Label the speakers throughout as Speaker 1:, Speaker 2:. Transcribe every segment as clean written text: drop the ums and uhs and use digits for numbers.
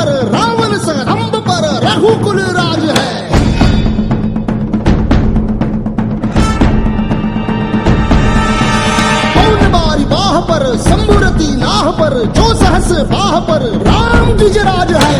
Speaker 1: पर रावण सरंब पर रघुकुल राज है। पौन बारी बाह पर शंभुरती नाह पर जो सहस बाह पर राम द्विजराज है।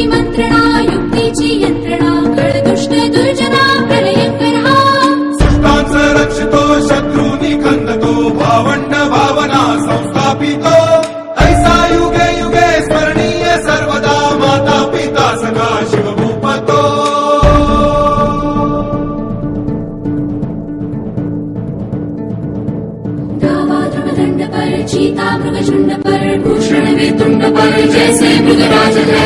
Speaker 2: मंत्रणा युक्तीची यंत्रणा कळदुष्ट दुर्जना प्रलयंकर हा
Speaker 3: सृष्टांच रक्षितो शत्रूनी खंदतो भावंड भावना संस्थापितो ऐसा युगे युगे स्मरणीय सर्वदा माता पिता सखा शिवभूपतो
Speaker 2: गावा ध्रुवदंड पर चीता मृगझुंड पर भूषण वेतुंड पर जैसे मृगराज है।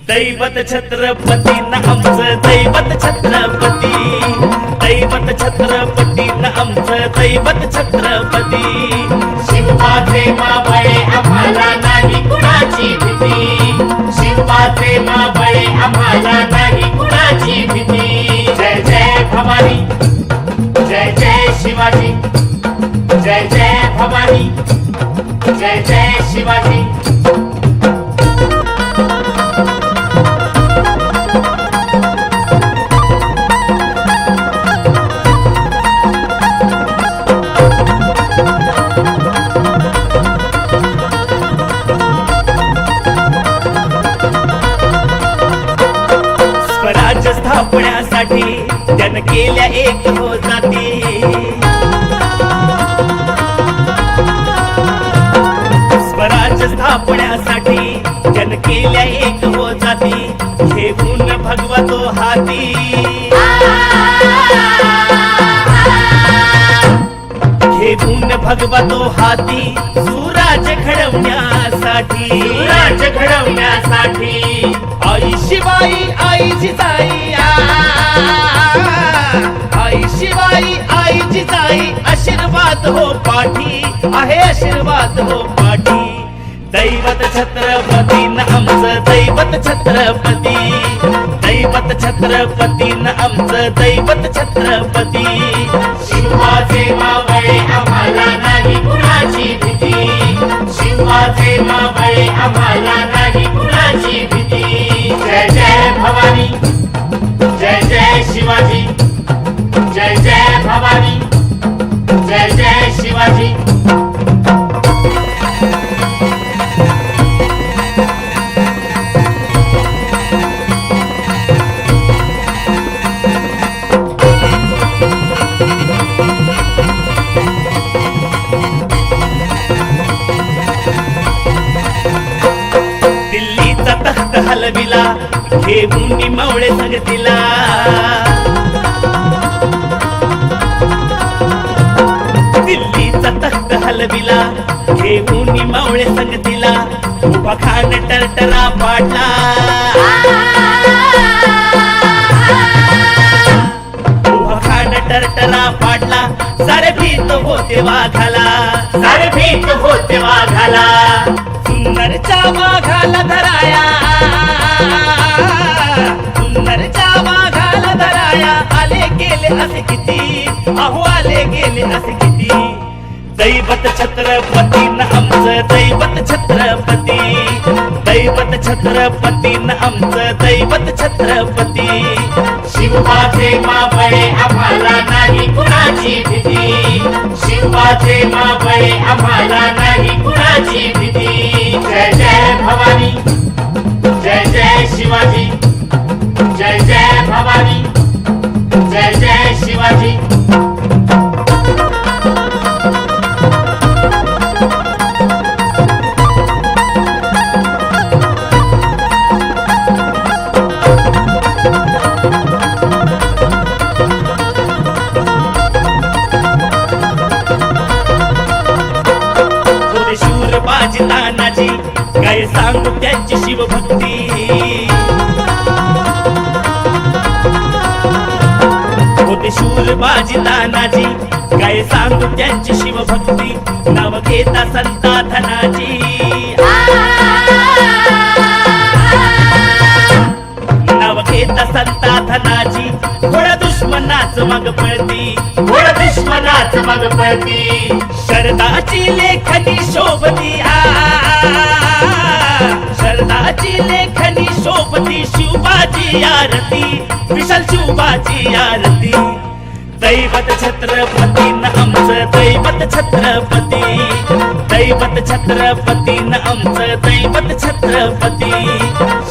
Speaker 4: दैवत छत्रपती न आमचं दैवत छत्रपती, दैवत छत्रपती न आमचं दैवत छत्रपती.
Speaker 5: शिवबाचे मावळे आम्हाला नाही कुणाची भीती, शिवबाचे मावळे आम्हाला नाही कुणाची भीती. जय जय भवानी, जय जय शिवाजी, जय जय भवानी, जय जय शिवाजी.
Speaker 4: स्वराज्य स्थापण्यासाठी त्यानं केल्या एक हो जाती, स्वराज्य स्थापण्यासाठी त्यानं केल्या एक हो जाती. घेऊन भगवा तो हाती, घेऊन भगवा तो हाती. सुराज्य घडवण्यासाठी,
Speaker 5: राज्य घडवण्यासाठी
Speaker 4: आई शिवाई आई जिजाई, आई शिवाई आई जिजाई. आशीर्वाद हो पाठी आहे, आशीर्वाद हो पाठी. दैवत छत्रपती न आमचं दैवत छत्रपती, दैवत छत्रपती न आमचं दैवत छत्रपती.
Speaker 5: शिवबाचे मावळे आम्हाला नाही कुणाची भीती, शिवबाचे मावळे आम्हाला नाही कुणाची भीती. जय जय भवानी, जय जय शिवाजी, जय जय भवानी, जय जय शिवाजी.
Speaker 4: दिल्लीचा तख्त हलविला घेऊन मावळे संगतीला, दिल्लीचा तख्त हलविला घेऊन मावळे संगतीला. उभा खान टरटरा पाडला, उभा खान टरटरा पाडला. सारे भीत होते वाघाला,
Speaker 5: सारे भीत होते वाघाला.
Speaker 4: सुंदरच्या वाघाला धराया, सुंदरच्या वाघाला धराया. आले गेले असे किती, अहो आले गेले असे किती. दैवत छत्रपती न आमचं दैवत छत्रपती, दैवत छत्रपती न आमचं दैवत छत्रपती.
Speaker 5: शिवबाचे मावळे आम्हाला नाही कुणाची भीती, शिवबाचे मावळे आम्हाला नाही कुणाची भीती. जय जय भवानी, जय जय शिवाजी, जय जय भवानी, जय जय शिवाजी.
Speaker 4: थोडे शूर बाजी तानाजी, काय सांगू त्यांची शिवभक्ती. होते शूर बाजी तानाजी, काय सांगू त्यांची शिवभक्ती. नाव घेता संता धनाजी, नाव घेता संता धनाजी. थोड्या दुश्मनाच मग पळती,
Speaker 5: थोडं दुश्मनाच मग पळती.
Speaker 4: शरदाची लेखनी शोभती, शरदाची लेखनी शोभती. शिवबाची आरती, विशाल शिवबाची आरती. दैवत छत्रपती न आमचं दैवत छत्रपती, दैवत छत्रपती न आमचं दैवत छत्रपती.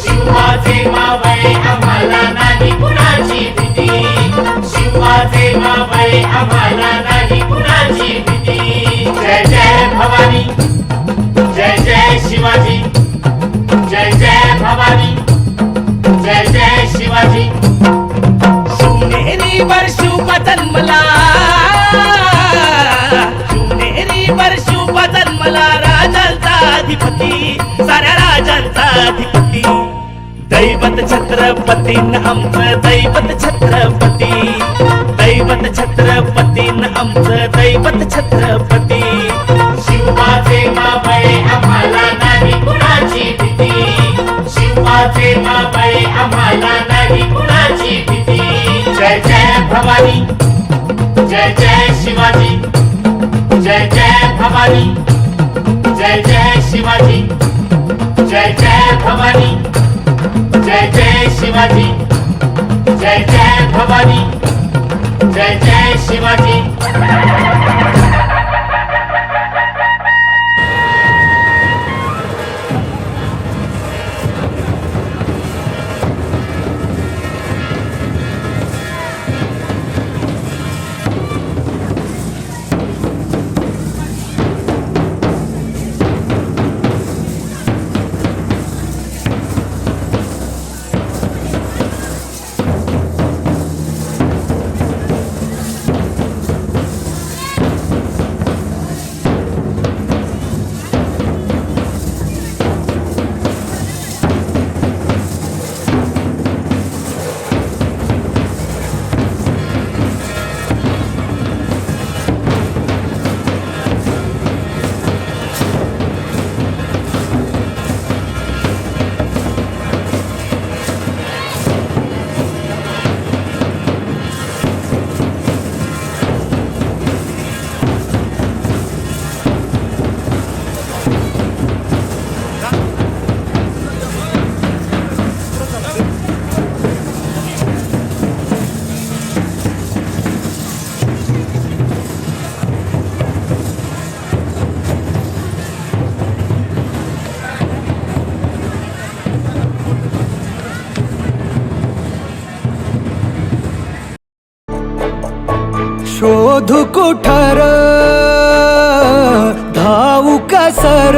Speaker 5: शिवबाचे मावळे आम्हाला नाही कुणाची भीती, शिवबाचे मावळे आम्हाला नाही कुणाची भीती. जय जय भवानी, जय जय शिवाजी, जय जय भवानी, जय जय शिवाजी.
Speaker 4: शिवनेरी वर शिवबा जन्मला, शिवनेरी वर शिवबा जन्मला. राजांचा अधिपती, साऱ्या राजांचा अधिपती. दैवत छत्रपतीन आमचं दैवत छत्रपती, दैवत छत्रपतीन आमचं दैवत छत्रपती.
Speaker 5: शिवाचे मावळे आम्हाला नाही कुणाची भीती, शिवाचे मावळे आम्हाला नाही कुणाची भीती. जय जय भवानी, जय जय शिवाजी, जय जय भवानी, जय जय शिवाजी, जय जय भवानी, जय जय शिवाजी, जय जय भवानी, जय जय शिवाजी.
Speaker 6: शोधू कुठर धावू कसर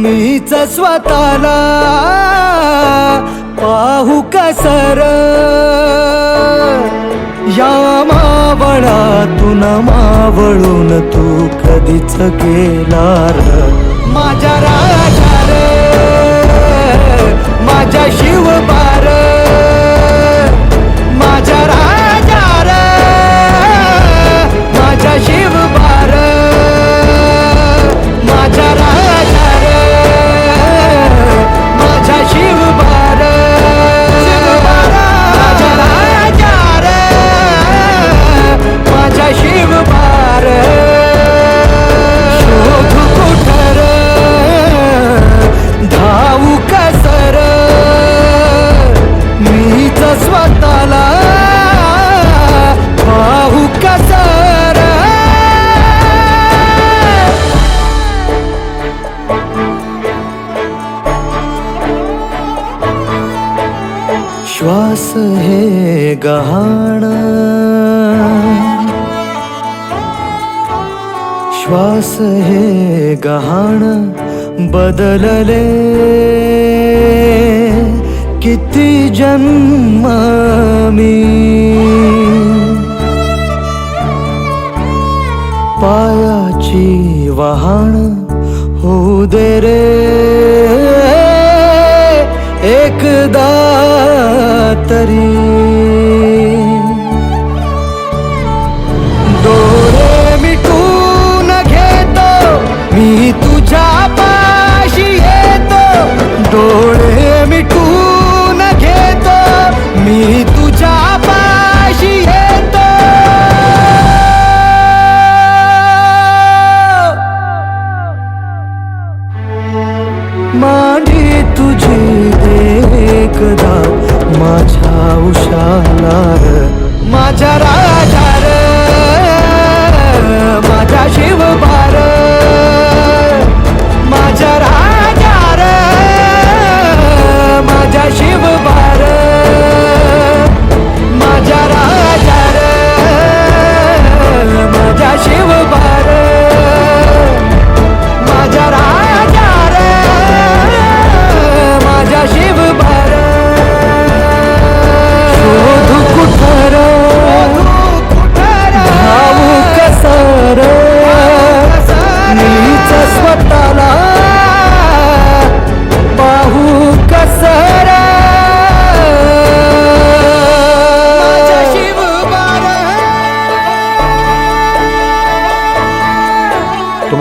Speaker 6: मीच स्वतःला पाहू कसर या मावळातून मावळून तू कधीच गेला र माझ्या राजा रे माझ्या शिवबार माझ्या राजा रे माझ्या शिवबार माझ्या राजा रे माझ्या शिवबार माझ्या राजा रे माझ्या शिवबार शोध कुठर धावू कसर मीच स्वतःला पाहू कसर श्वास हे गहाण श्वास हे गहाण बदलले किती जन्म मी पायाची वहाण होऊ दे रे एकदा तरी डोळे मिटून घेतो मी तुझ्या पाशी येतो डोळे मिटून घेतो मी तुझ्या पाशी येतो मांडी तुझी एकदा माझ्या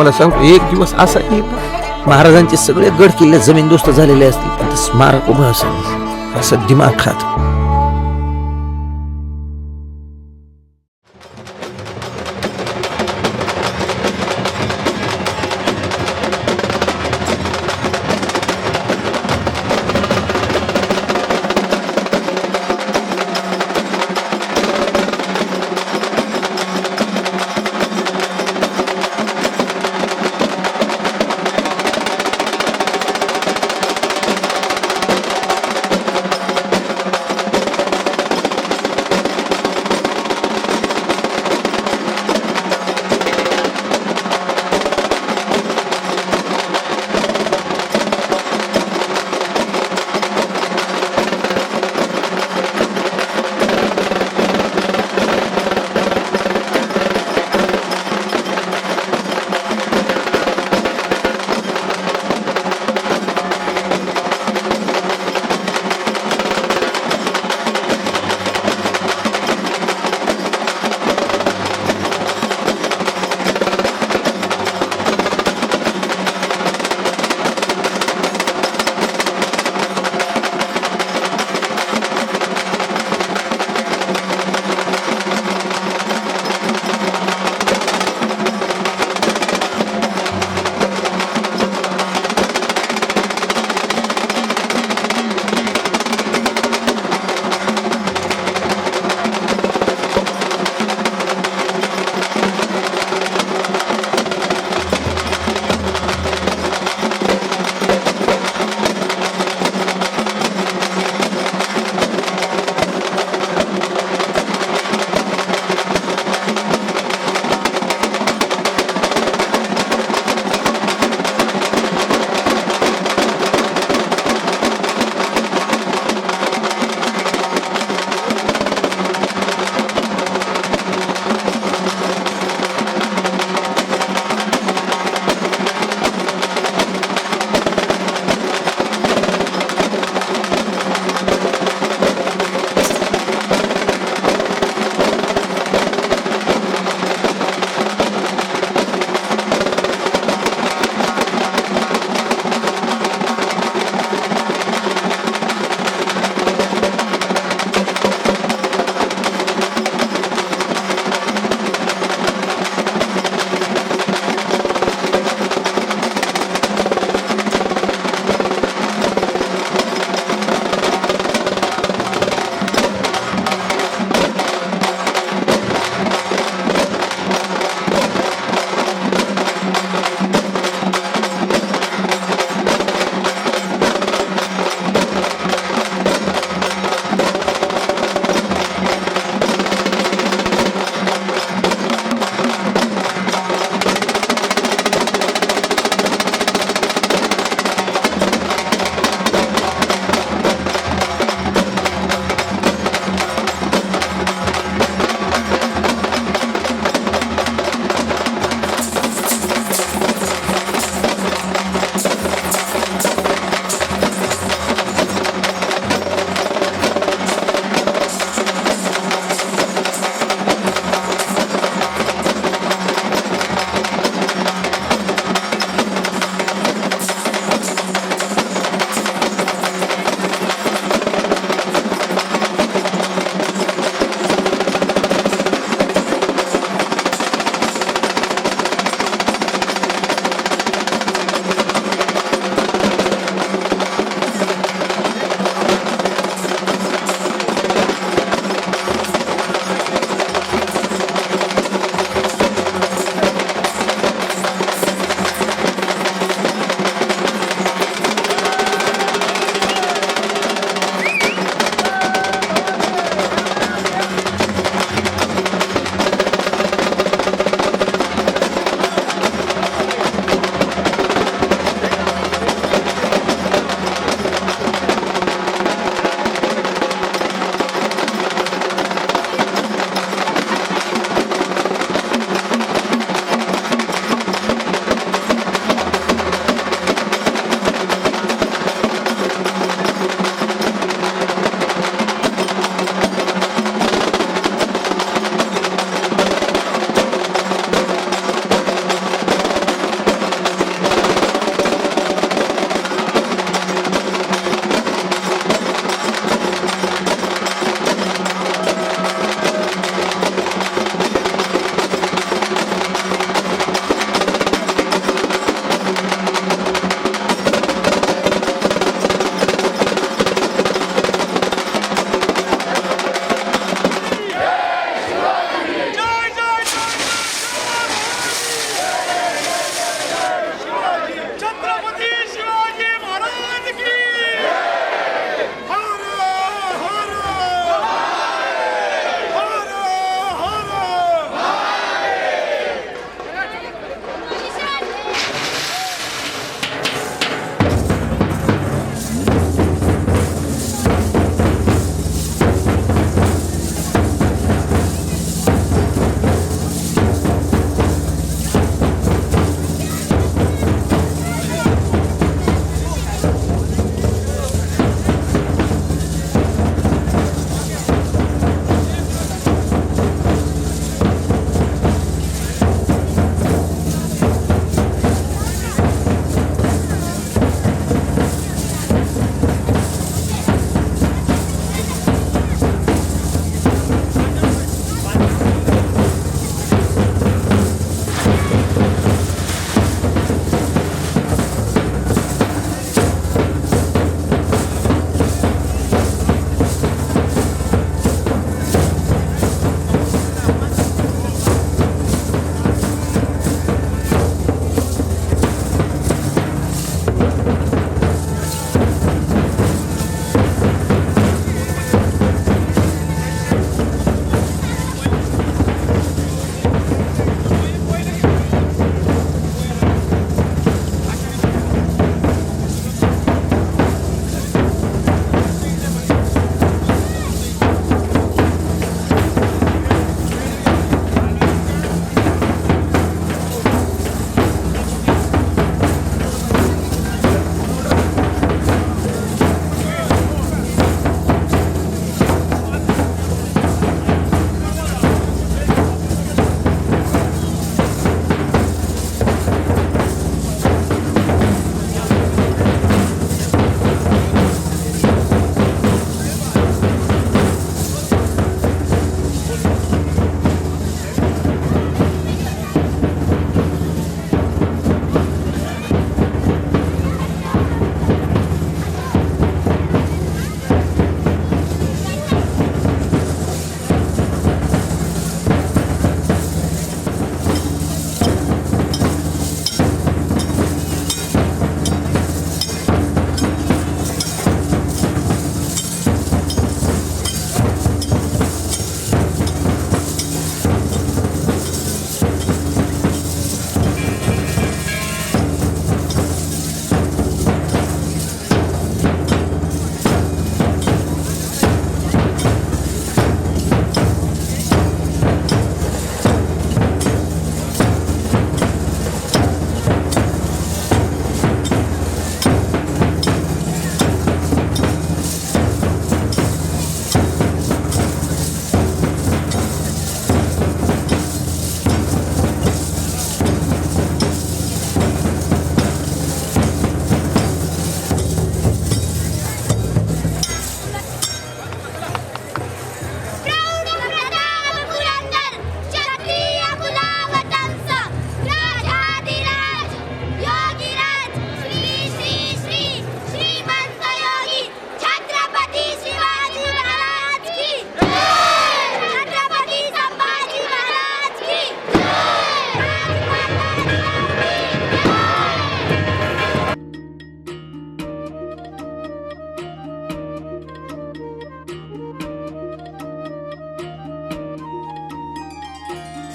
Speaker 7: तुम्हाला सांगतो एक दिवस असा येईल महाराजांचे सगळे गड किल्ले जमीनदोस्त झालेले असतील पण ते स्मारक उभं असेल असं दिमाग खात.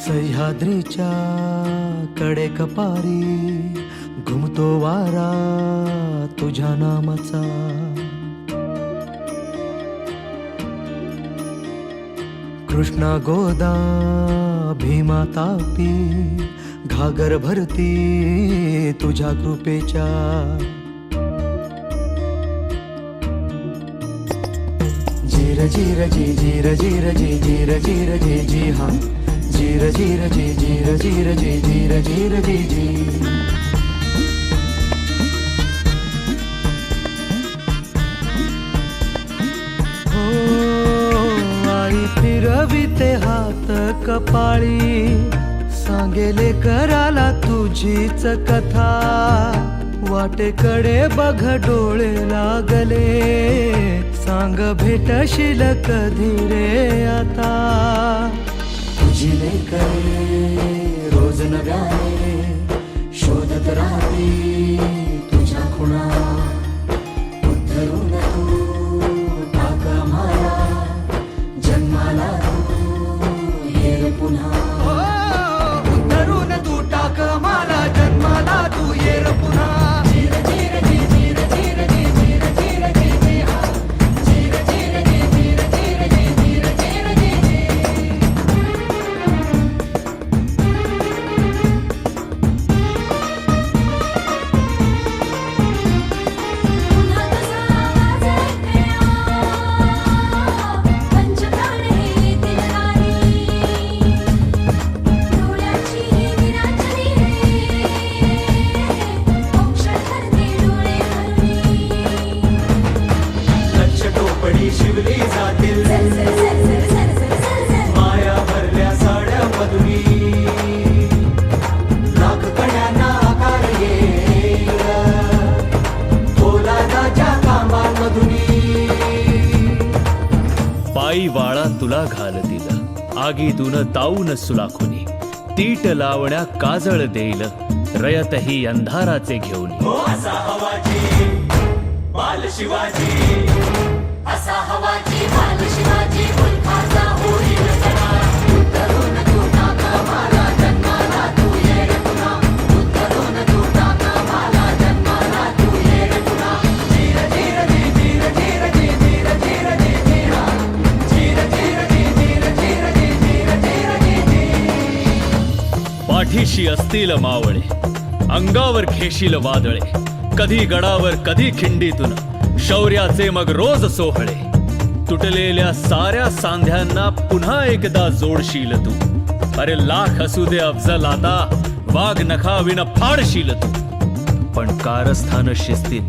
Speaker 6: सह्याद्रीच्या कडे कपारी घुमतो वारा तुझ्या नामाचा. कृष्णा गोदा भीमा तापी घागर भरती तुझ्या कृपेच्या. जीर जीर जी जीर जीर जी जीर जीर जी जी हा जीर जीर जी जीर जीर जी जीर जीर जी जी. फिरविते हात कपाळी सांगेले कराला तुझीच कथा. वाटेकडे बघ डोळे लागले सांग भेटशील कधी रे आता. तुझी लेकरे रोज नव्याने शोधत राहती तुझ्या खुणा. उद्धरून तू टाक आम्हाला जन्माला तू ये रे पुन्हा. उद्धरून तू टाक आम्हाला जन्माला तू ये रे पुन्हा.
Speaker 3: शिवली जातील माया भरल्या साड्या मधुरी. लाख कड्यांना आकार येईल पोलादाच्या कामामधुनी.
Speaker 8: पायी वाळा तुला घालतील आगीतून ताऊन सुलाखुनी. तीट लावण्या काजळ देईल रयतही अंधाराचे घेऊन.
Speaker 3: असा हवाजी बाल शिवाजी
Speaker 2: असा हवाची बाल शिवाजी मुलखाचा होईल जरा. उद्धरून तू टाक आम्हाला जन्माला तू ये रे पुन्हा. उद्धरून तू टाक आम्हाला जन्माला तू ये रे पुन्हा.
Speaker 3: जीर जीर जी जीर जीर जी जीर जीर जी जी हा जीर जीर जी जीर जीर जी जीर जीर जी जी.
Speaker 8: पाठीशी असतील मावळे अंगावर घेशील वादळे. कधी गडावर कधी खिंडीतून शौर्याचे मग रोज सोहळे. तुटलेल्या साऱ्या सांध्यांना पुन्हा एकदा जोडशील तू. अरे लाख असू दे अफजल आता वाघ नखाविन फाडशील तू. पण कारस्थान शिस्तीत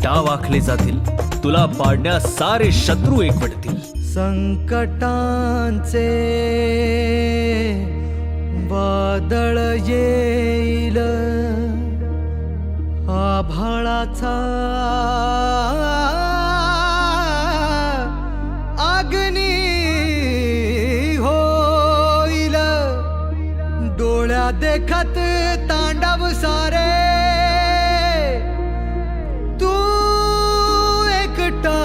Speaker 8: डाव आखले जातील तुला पाडण्यास सारे शत्रू एकवटतील.
Speaker 6: संकटांचे वादळ येईल आभाळाचा अग्नी होईल. डोळ्या देखत तांडव सारे तू एकटा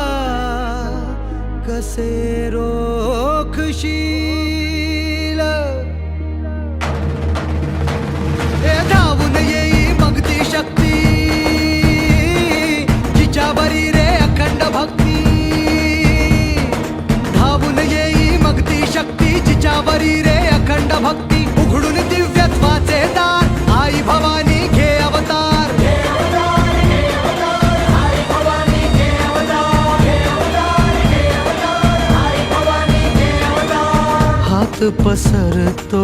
Speaker 6: कसे रोखशील. धावून येई मग ती शक्ती जिच्यावरी रे अखंड भक्ती. धावून येई मग ती शक्ती जिच्यावरी रे अखंड भक्ती. उघडून दिव्यत्वाचे दार आई भवानी घे अवतार. हात पसरतो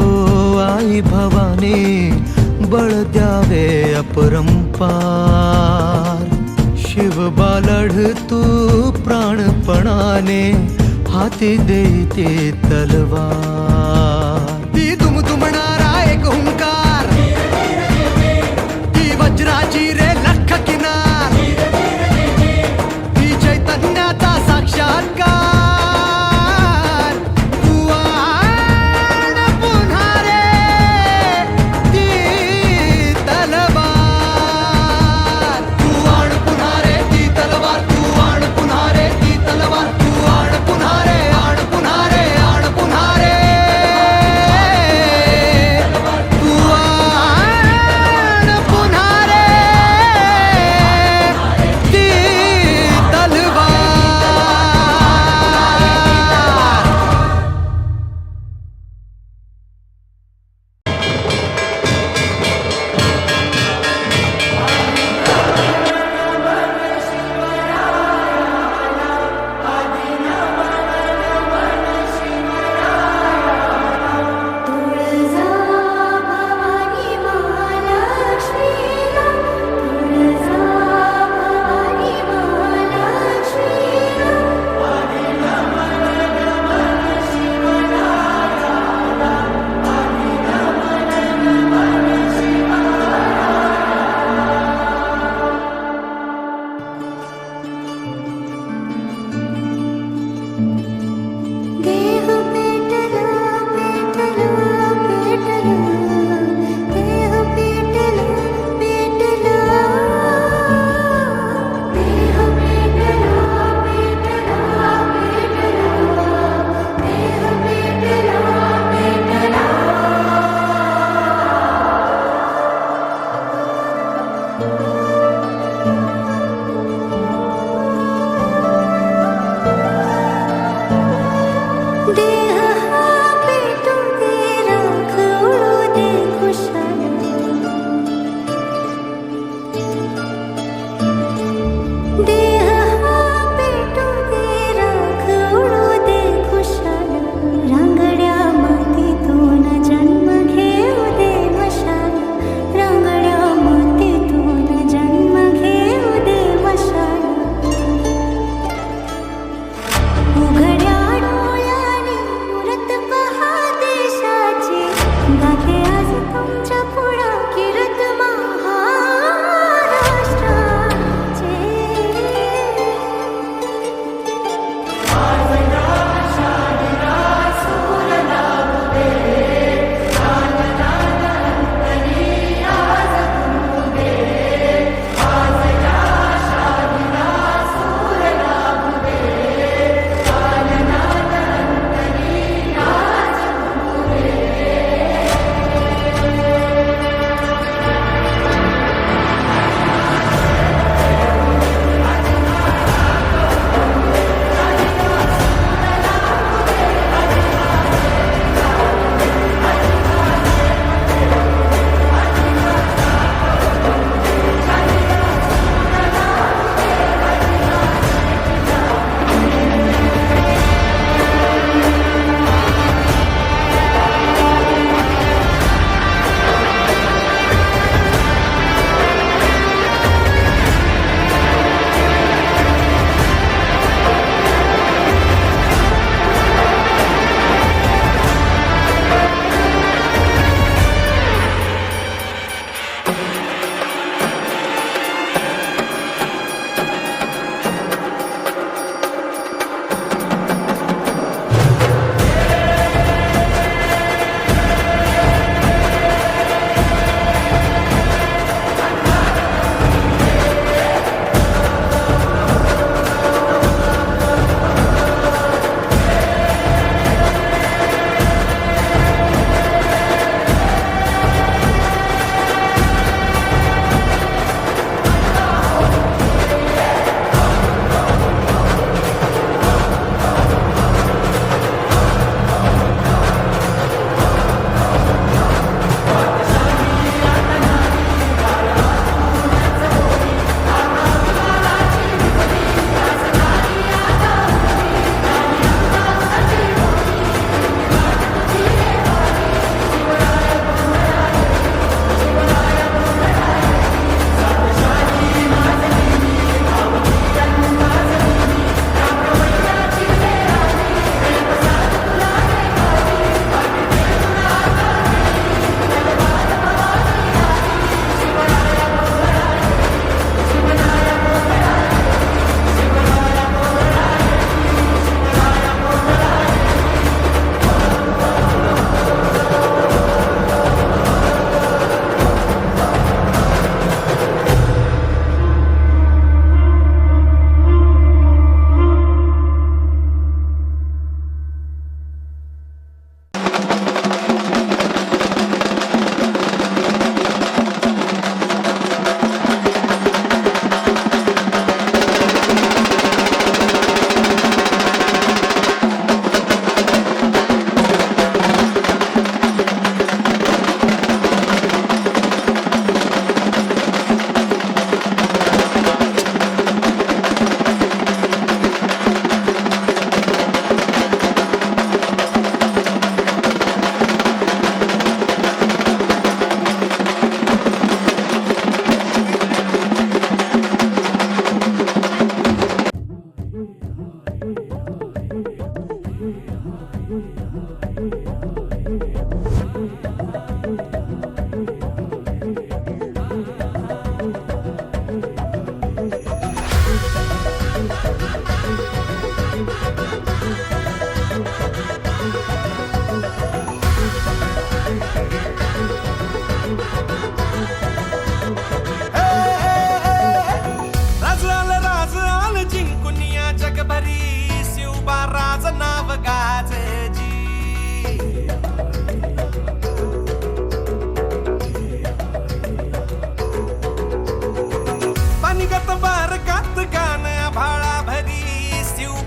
Speaker 6: आई भवानी बळ द्यावे अपरंपार. शिवबालढ तू प्राणपणाने हाती देते तलवार. ती दुमदुमणारा एक हुंकार ती वज्राची रे लख किनार. ती चैतन्याचा साक्षात्कार.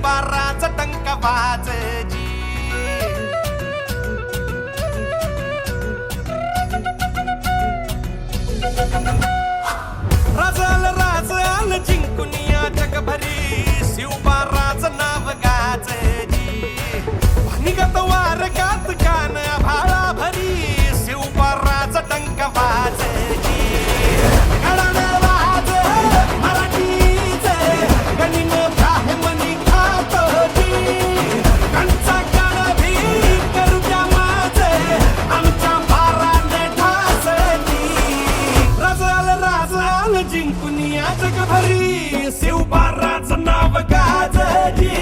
Speaker 9: शिवबाराचा टंक वाजजी राजाल जिंकून या जगभरी शिवबाराचं नाव गाजजी निगत वारकात गान भाळा भरी शिवबाराचा टंक वाजजी गडाने वाज मराठीचे गणिन काहे मनी खातोजी कंचा काळ भी करू द्या माझे आमच्या बाराने ठासजी राजाल जिंकून या जगभरी शिवबाराचं नाव गाजजी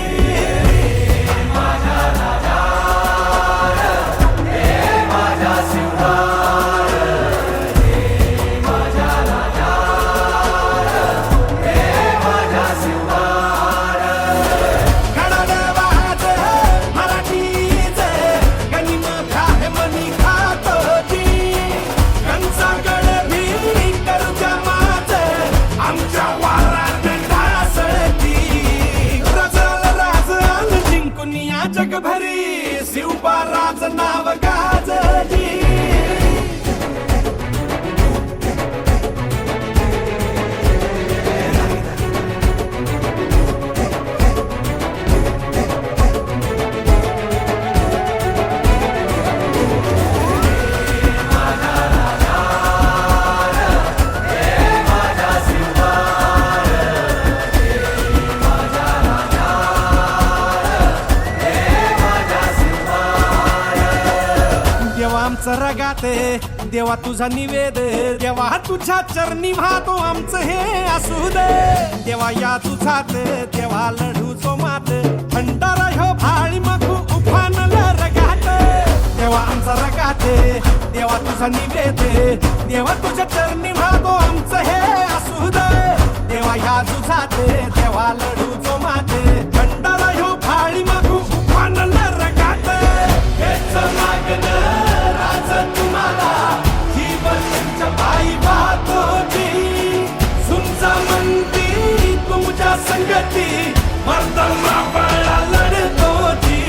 Speaker 9: जगभरी शिवबाराचं नाव गाजजी आमचं रगाते देवा तुझा निवेद देवा तुझ्या चरणी वाहतो आमचं हे असू दे देवा या तुझात देवा लढूचो मात भंडारा ह्यो भाळी मखू उफानला रगात देवा आमचा रगाते देवा तुझा निवेद देवा तुझ्या चरणी वाहतो आमचं हे असू दे देवा या तुझात देवा लढूचो मात भंडारा ह्यो भाळी मखू उफानला रगात हेच मागणं तुम्हाला जीवनच्या पायी वाहतोजी सुंचा म्हणती तुमच्या संगती मर्दमा बळा लढतोजी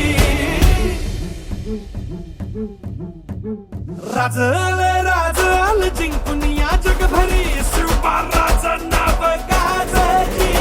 Speaker 9: राजाल जिंकून या जगभरी शिवबाराचं नाव गाजजी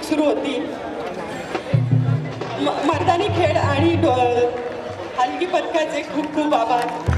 Speaker 10: सुरू होती मर्दानी खेळ आणि हलगी पथकाचे खूप खूप आभार.